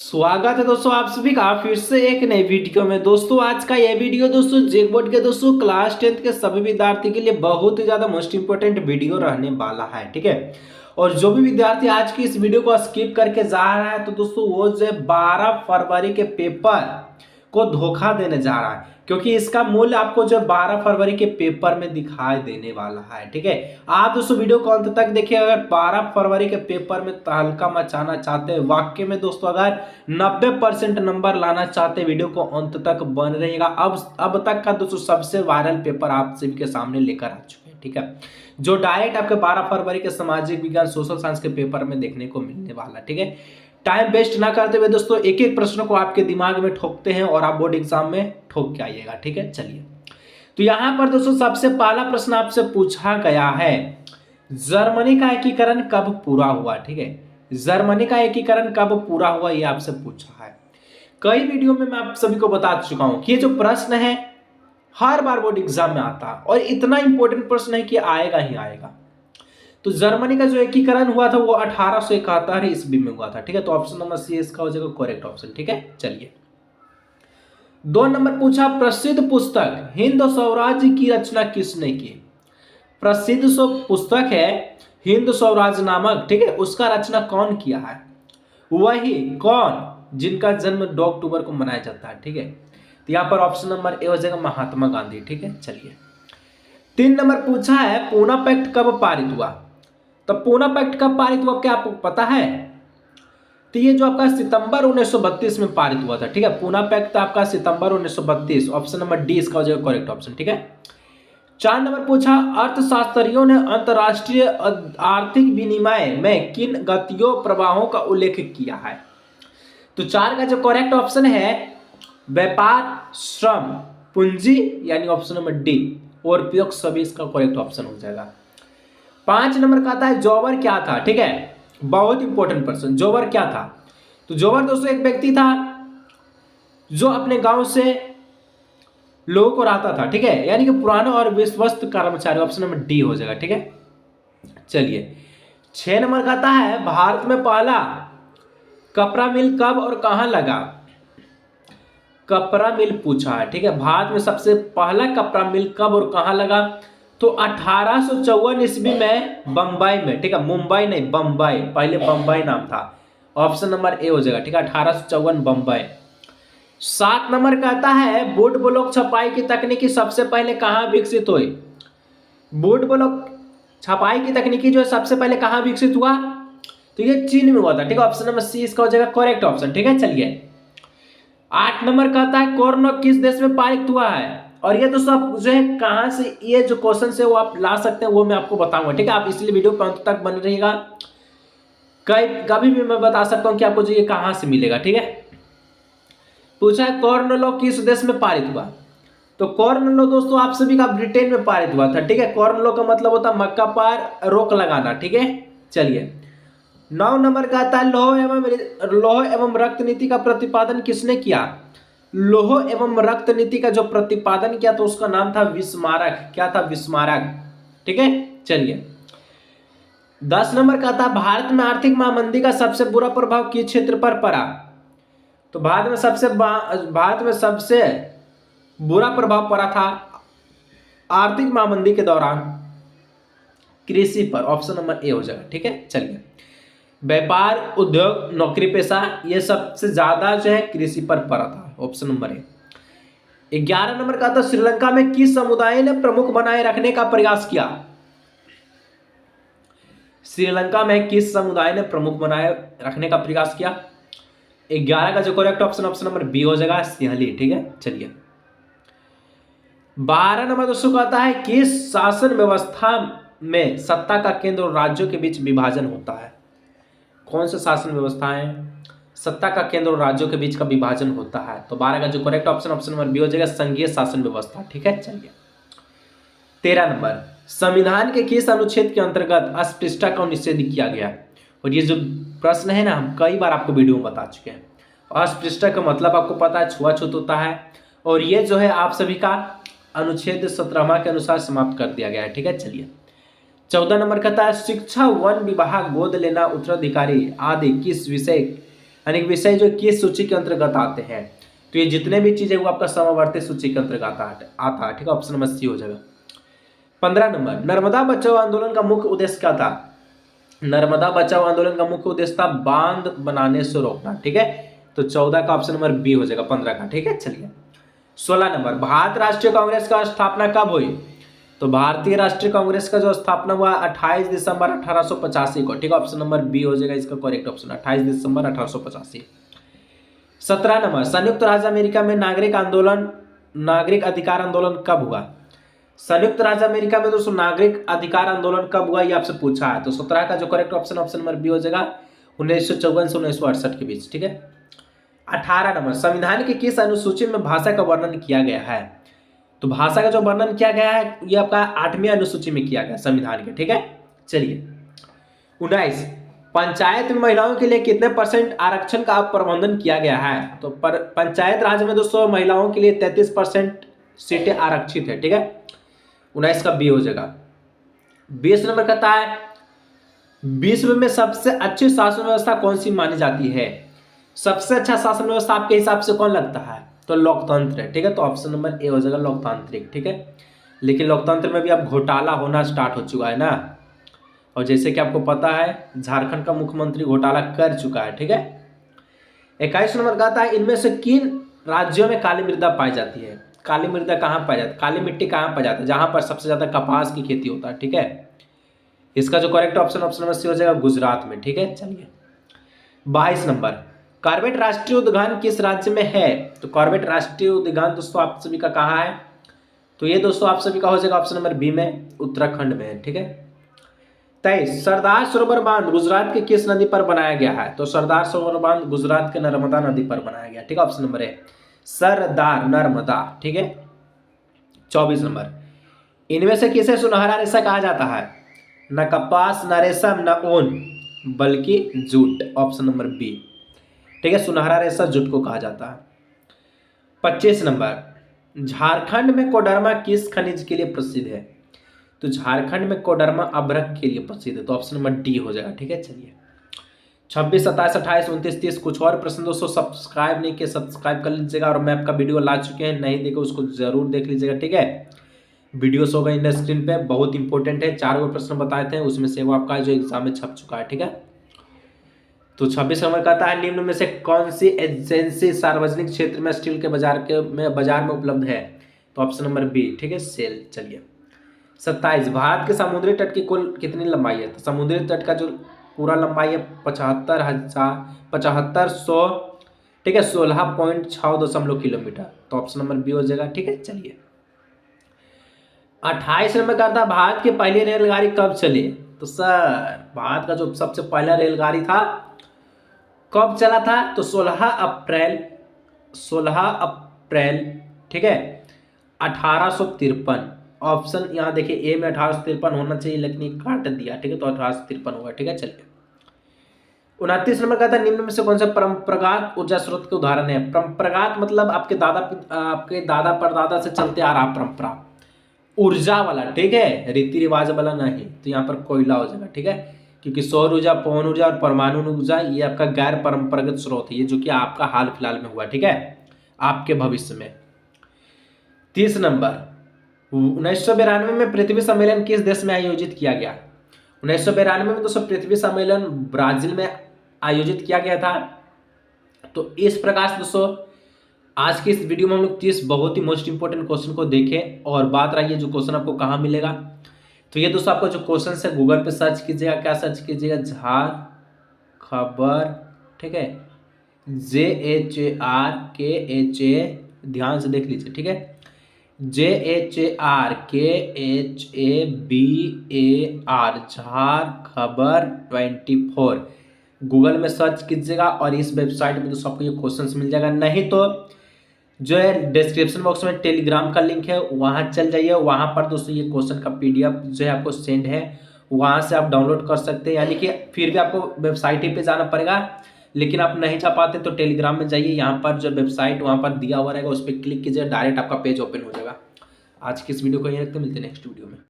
स्वागत है दोस्तों आप सभी का फिर से एक नई वीडियो में। दोस्तों आज का यह वीडियो दोस्तों जेक बोर्ड के दोस्तों क्लास 10th के सभी विद्यार्थी के लिए बहुत ही ज्यादा मोस्ट इंपोर्टेंट वीडियो रहने वाला है, ठीक है। और जो भी विद्यार्थी आज की इस वीडियो को स्किप करके जा रहा है तो दोस्तों वो जो 12 फरवरी के पेपर को धोखा देने जा रहा है, क्योंकि इसका मूल्य आपको जो 12 फरवरी के पेपर में दिखाई देने वाला है, ठीक है। आप दोस्तों वीडियो को अंत तक देखिए। अगर 12 फरवरी के पेपर में तहलका मचाना चाहते हैं, वाकई में दोस्तों अगर 90% नंबर लाना चाहते हैं, वीडियो को अंत तक बन रहिएगा। अब तक का दोस्तों सबसे वायरल पेपर आप सभी के सामने लेकर आ चुके हैं, ठीक है, जो डायरेक्ट आपके 12 फरवरी के सामाजिक विज्ञान सोशल साइंस के पेपर में देखने को मिलने वाला, ठीक है। टाइम वेस्ट ना करते हुए दोस्तों एक एक प्रश्न को आपके दिमाग में ठोकते हैं और आप बोर्ड एग्जाम में ठोक के आइएगा, ठीक है। चलिए, तो यहां पर दोस्तों सबसे पहला प्रश्न आपसे पूछा गया है, जर्मनी का एकीकरण कब पूरा हुआ, ठीक है। जर्मनी का एकीकरण कब पूरा हुआ ये आपसे पूछा है। कई वीडियो में मैं आप सभी को बता चुका हूं कि ये जो प्रश्न है हर बार बोर्ड एग्जाम में आता है और इतना इंपॉर्टेंट प्रश्न है कि आएगा ही आएगा। तो जर्मनी का जो एकीकरण हुआ था वो 1871 ईस्वी में हुआ था, ठीक है। तो ऑप्शन नंबर सी इसका हो जाएगा करेक्ट ऑप्शन, ठीक है। चलिए, 2 नंबर पूछा, प्रसिद्ध पुस्तक हिंद स्वराज्य की रचना किसने की। प्रसिद्ध पुस्तक है हिंद स्वराज्य नामक, ठीक है, उसका रचना कौन किया है। वही कौन जिनका जन्म 2 अक्टूबर को मनाया जाता है, ठीक है। तो यहां पर ऑप्शन नंबर ए हो जाएगा महात्मा गांधी, ठीक है। चलिए, 3 नंबर पूछा है, पूना पैक्ट कब पारित हुआ। तो पूना पैक्ट कब पारित हुआ क्या आपको पता है। तो ये जो आपका सितंबर 1932 में पारित हुआ था, ठीक है। पूना पैक्ट आपका सितंबर 1932, ऑप्शन नंबर डी इसका हो जाएगा करेक्ट ऑप्शन, ठीक है। 4 नंबर पूछा, अर्थशास्त्रियों ने अंतरराष्ट्रीय आर्थिक विनिमय में किन गतियों प्रवाहों का उल्लेख किया है। तो 4 का जो करेक्ट ऑप्शन है व्यापार, श्रम, पूंजी, यानी ऑप्शन नंबर डी और उपयोग सभी इसका करेक्ट ऑप्शन हो जाएगा। 5 नंबर का आता है जोवर क्या था, ठीक है, बहुत इंपॉर्टेंट प्रश्न। जोवर क्या था। तो जोवर दोस्तों एक व्यक्ति था जो अपने गांव से लोगों को रहता था, ठीक है, यानी कि पुराना और विश्वस्त कर्मचारी, ऑप्शन नंबर डी हो जाएगा, ठीक है। चलिए, 6 नंबर का आता है, भारत में पहला कपड़ा मिल कब और कहां लगा। कपड़ा मिल पूछा है, ठीक है, भारत में सबसे पहला कपड़ा मिल कब और कहां लगा। तो 1854 ईस्वी में बम्बई में, ठीक है, मुंबई नहीं बम्बई, पहले बम्बई नाम था, ऑप्शन नंबर ए हो जाएगा, ठीक है, 1854 बम्बई। 7 नंबर कहता है, वुड ब्लॉक छपाई की तकनीकी सबसे पहले कहां विकसित हुई। वुड ब्लॉक छपाई की तकनीकी जो है सबसे पहले कहां विकसित हुआ। तो ये चीन में हुआ था, ठीक है, ऑप्शन नंबर सी इसका हो जाएगा करेक्ट ऑप्शन, ठीक है। चलिए, 8 नंबर कहता है, कॉर्नो किस देश में पारित हुआ है। और ये दोस्तों आप जो है कहां से ये जो क्वेश्चन है वो आप ला सकते हैं वो मैं आपको बताऊंगा, ठीक है। आप इसलिए वीडियो पर अंत तक बने रहिएगा। कभी भी मैं बता सकता हूं कि आपको जो ये कहां से मिलेगा, ठीक है। पूछा है, कॉर्न लॉ किस देश में पारित हुआ। तो कॉर्न लॉ दोस्तों आप सभी का ब्रिटेन में पारित हुआ था, ठीक है। कॉर्न लॉ का मतलब होता है मक्का पर रोक लगाना, ठीक है। चलिए, 9 नंबर का आता है, लौह एवं रक्त नीति का प्रतिपादन किसने किया। लौह एवं रक्त नीति का जो प्रतिपादन किया तो उसका नाम था विस्मारक, क्या था, विस्मारक, ठीक है। चलिए, 10 नंबर का था, भारत में आर्थिक महामंदी का सबसे बुरा प्रभाव किस क्षेत्र पर पड़ा। तो भारत में सबसे बुरा प्रभाव पड़ा था आर्थिक महामंदी के दौरान कृषि पर, ऑप्शन नंबर ए हो जाएगा, ठीक है। चलिए, व्यापार, उद्योग, नौकरी पेशा, ये सबसे ज्यादा जो है कृषि पर पड़ा था, ऑप्शन नंबर ए। 11 नंबर का था, श्रीलंका में किस समुदाय ने प्रमुख बनाए रखने का प्रयास किया। श्रीलंका में किस समुदाय ने प्रमुख बनाए रखने का प्रयास किया। 11 का जो करेक्ट ऑप्शन नंबर बी हो जाएगा, सिंहली, ठीक है। चलिए, 12 नंबर दोस्तों कहता है, किस शासन व्यवस्था में सत्ता का केंद्र और राज्यों के बीच विभाजन होता है। कौन से शासन व्यवस्था है सत्ता का केंद्र और राज्यों के बीच का विभाजन होता है। तो 12 का जो करेक्ट ऑप्शन नंबर बी हो जाएगा, संघीय शासन व्यवस्था, ठीक है। चलिए, 13 नंबर, संविधान के किस अनुच्छेद के अंतर्गत अस्पृश्यता का निषेध किया गया। और ये जो प्रश्न है ना हम कई बार आपको वीडियो में बता चुके हैं। अस्पृश्यता का मतलब आपको पता है छुआछूत होता है, और ये जो है आप सभी का अनुच्छेद 17वां के अनुसार समाप्त कर दिया गया है, ठीक है। चलिए, 14 नंबर कहता है, शिक्षा वन विभाग गोद लेना उत्तराधिकारी आदि किस विषय यानी कि विषय जो किस सूची के अंतर्गत आते हैं। तो ये जितने भी चीज़ें वो आपका समवर्ती सूची के अंतर्गत आता है, ठीक है। ऑप्शन नंबर सी हो जाएगा। 15 नंबर, नर्मदा बचाओ आंदोलन का मुख्य उद्देश्य क्या था। नर्मदा बचाओ आंदोलन का मुख्य उद्देश्य था बांध बनाने से रोकना, ठीक है। तो 14 का ऑप्शन नंबर बी हो जाएगा 15 का, ठीक है। चलिए 16 नंबर, भारत राष्ट्रीय कांग्रेस का स्थापना कब हुई। तो भारतीय राष्ट्रीय कांग्रेस का जो स्थापना हुआ 28 दिसंबर 1885 को, ठीक है। ऑप्शन नंबर बी हो जाएगा इसका करेक्ट ऑप्शन, 28 दिसंबर 1885। 17 नंबर, संयुक्त राज्य अमेरिका में नागरिक अधिकार आंदोलन कब हुआ। संयुक्त राज्य अमेरिका में दोस्तों नागरिक अधिकार आंदोलन कब हुआ, ये आपसे पूछा है। तो 17 का जो करेक्ट ऑप्शन नंबर बी हो जाएगा 1954 से 1968 के बीच, ठीक है। 18 नंबर, संविधान के किस अनुसूची में भाषा का वर्णन किया गया है। तो भाषा का जो वर्णन किया गया है ये आपका 8वीं अनुसूची में किया गया संविधान के, ठीक है। चलिए 19, पंचायत में महिलाओं के लिए कितने % आरक्षण का प्रबंधन किया गया है। तो पंचायत राज में दोस्तों महिलाओं के लिए 33% सीटें आरक्षित है, ठीक है। 19 का बी हो जाएगा। 20 नंबर कहता है विश्व में सबसे अच्छी शासन व्यवस्था कौन सी मानी जाती है। सबसे अच्छा शासन व्यवस्था आपके हिसाब से कौन लगता है। तो लोकतंत्र है, ठीक है। तो ऑप्शन नंबर ए हो जाएगा लोकतांत्रिक, ठीक है। लेकिन लोकतंत्र में भी अब घोटाला होना स्टार्ट हो चुका है ना, और जैसे कि आपको पता है झारखंड का मुख्यमंत्री घोटाला कर चुका है, ठीक है। 21 नंबर कहता है इनमें से किन राज्यों में काली मृदा पाई जाती है। काली मृदा कहाँ पाई जाती है, काली मिट्टी कहाँ पाई जाती है, जहां पर सबसे ज्यादा कपास की खेती होता है, ठीक है। इसका जो करेक्ट ऑप्शन नंबर सी हो जाएगा गुजरात में, ठीक है। चलिए 22 नंबर, कॉर्बेट राष्ट्रीय उद्यान किस राज्य में है। तो कॉर्बेट राष्ट्रीय उद्यान दोस्तों आप सभी का कहाँ है। तो ये दोस्तों आप सभी का हो जाएगा ऑप्शन नंबर बी में, उत्तराखंड में है, ठीक है। 23, सरदार सरोवर बांध गुजरात के किस नदी पर बनाया गया है। तो सरदार सरोवर बांध गुजरात के नर्मदा नदी पर बनाया गया, ठीक है। ऑप्शन नंबर ए सरदार नर्मदा, ठीक है। 24 नंबर, इनमें से किसे सुनहरा रेशा कहा जाता है। न कपास, न रेशम, न ऊन, बल्कि जूट। ऑप्शन नंबर बी, ठीक है। सुनहरा रेशा जूट को कहा जाता है। 25 नंबर, झारखंड में कोडरमा किस खनिज के लिए प्रसिद्ध है। तो झारखंड में कोडरमा अभ्रक के लिए प्रसिद्ध है। तो ऑप्शन नंबर डी हो जाएगा, ठीक है। चलिए 26, 27, 28, 29, 30 कुछ और प्रश्न दोस्तों सब्सक्राइब नहीं किए सब्सक्राइब कर लीजिएगा, और मैं आपका वीडियो ला चुके हैं, नहीं देखे उसको जरूर देख लीजिएगा, ठीक है। वीडियोस होगा इन स्क्रीन पे, बहुत इंपॉर्टेंट है। 4 प्रश्न बताए थे उसमें से वो आपका जो एग्जाम में छप चुका है, ठीक है। तो 26 नंबर कहता है निम्न में से कौन सी एजेंसी सार्वजनिक क्षेत्र में स्टील के बाजार में उपलब्ध है। तो ऑप्शन नंबर बी, ठीक है, सेल। चलिए 27, भारत के समुद्री तट की कुल कितनी लंबाई है। तो समुद्री तट का जो पूरा लंबाई है 75,100, ठीक है, 16.6 किलोमीटर। तो ऑप्शन नंबर बी हो जाएगा, ठीक है। चलिए 28 नंबर करता है भारत की पहली रेलगाड़ी कब चली। तो सर भारत का जो सबसे पहला रेलगाड़ी था कब चला था। तो 16 अप्रैल, ठीक है, 1853। ऑप्शन यहाँ देखिए ए में 1853 होना चाहिए लेकिन ये काट दिया, ठीक है। तो 1853 होगा, ठीक है। चलिए 29 नंबर का था निम्न में से कौन सा परंपरागत ऊर्जा स्रोत के उदाहरण है। परंपरागत मतलब आपके दादा परदादा से चलते आ रहा परंपरा, ऊर्जा वाला, ठीक है, रीति रिवाज वाला नहीं। तो यहाँ पर कोयला हो जाएगा, ठीक है, क्योंकि सौर ऊर्जा, पवन ऊर्जा और परमाणु ऊर्जा ये आपका गैर परंपरागत स्रोत है, ये जो कि आपका हाल फिलहाल में हुआ, ठीक है, आपके भविष्य में। 30 नंबर, 1992 में पृथ्वी सम्मेलन किस देश में आयोजित किया गया। 1992 में दोस्तों पृथ्वी सम्मेलन ब्राजील में आयोजित किया गया था। तो इस प्रकार से दोस्तों आज की इस वीडियो में हम लोग 30 बहुत ही मोस्ट इंपोर्टेंट क्वेश्चन को देखें, और बात रही है जो क्वेश्चन आपको कहाँ मिलेगा। तो ये दोस्तों आपको जो क्वेश्चन है गूगल पे सर्च कीजिएगा, क्या सर्च कीजिएगा, झार खबर, ठीक है, JHARKHA, ध्यान से देख लीजिए, ठीक है, JHARKHABAR, झार खबर 24 गूगल में सर्च कीजिएगा, और इस वेबसाइट में दोस्तों आपको ये क्वेश्चंस मिल जाएगा। नहीं तो जो है डिस्क्रिप्शन बॉक्स में टेलीग्राम का लिंक है, वहाँ चल जाइए, वहाँ पर दोस्तों ये क्वेश्चन का PDF जो है आपको सेंड है, वहाँ से आप डाउनलोड कर सकते हैं। यानी कि फिर भी आपको वेबसाइट ही पे जाना पड़ेगा, लेकिन आप नहीं जा पाते तो टेलीग्राम में जाइए, यहाँ पर जो वेबसाइट वहाँ पर दिया हुआ रहेगा उस पर क्लिक कीजिए, डायरेक्ट आपका पेज ओपन हो जाएगा। आज की इस वीडियो को यहीं रखते हैं, मिलते हैं नेक्स्ट वीडियो में।